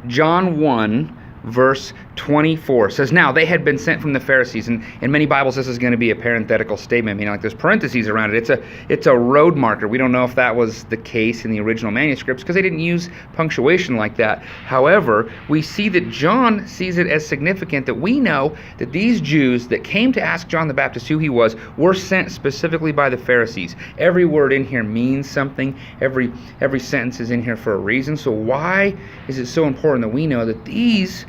John 1, verse 24 says, "Now they had been sent from the Pharisees." And in many Bibles, this is going to be a parenthetical statement, meaning like there's parentheses around it. It's a road marker. We don't know if that was the case in the original manuscripts because they didn't use punctuation like that. However, we see that John sees it as significant that we know that these Jews that came to ask John the Baptist who he was were sent specifically by the Pharisees. Every word in here means something. Every sentence is in here for a reason. So why is it so important that we know that these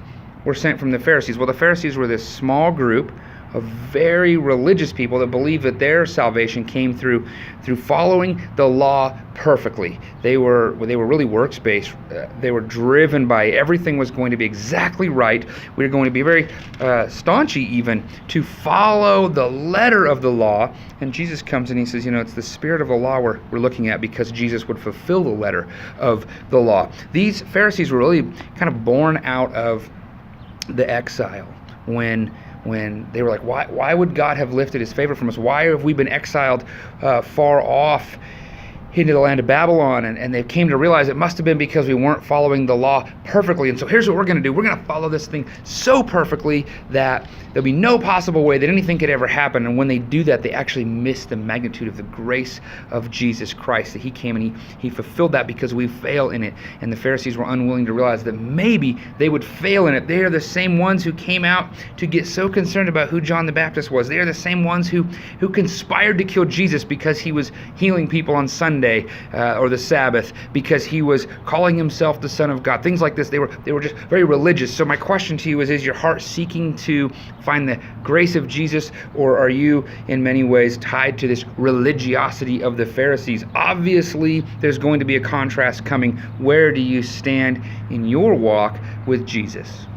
were sent from the Pharisees? Well, the Pharisees were this small group of very religious people that believed that their salvation came through following the law perfectly. They were really works-based. They were driven by everything was going to be exactly right. We were going to be very staunchy even to follow the letter of the law. And Jesus comes and he says, it's the spirit of the law we're looking at because Jesus would fulfill the letter of the law. These Pharisees were really kind of born out of the exile when they were like, why would God have lifted his favor from us? Why have we been exiled far off into the land of Babylon? And they came to realize it must have been because we weren't following the law perfectly. And so here's what we're going to do. We're going to follow this thing so perfectly that there'll be no possible way that anything could ever happen. And when they do that, they actually miss the magnitude of the grace of Jesus Christ, that he came and he fulfilled that because we fail in it. And the Pharisees were unwilling to realize that maybe they would fail in it. They are the same ones who came out to get so concerned about who John the Baptist was. They are the same ones who conspired to kill Jesus because he was healing people on Sunday or the Sabbath, because he was calling himself the Son of God. Things like this. They were just very religious. So my question to you is your heart seeking to find the grace of Jesus, or are you in many ways tied to this religiosity of the Pharisees? Obviously, there's going to be a contrast coming. Where do you stand in your walk with Jesus?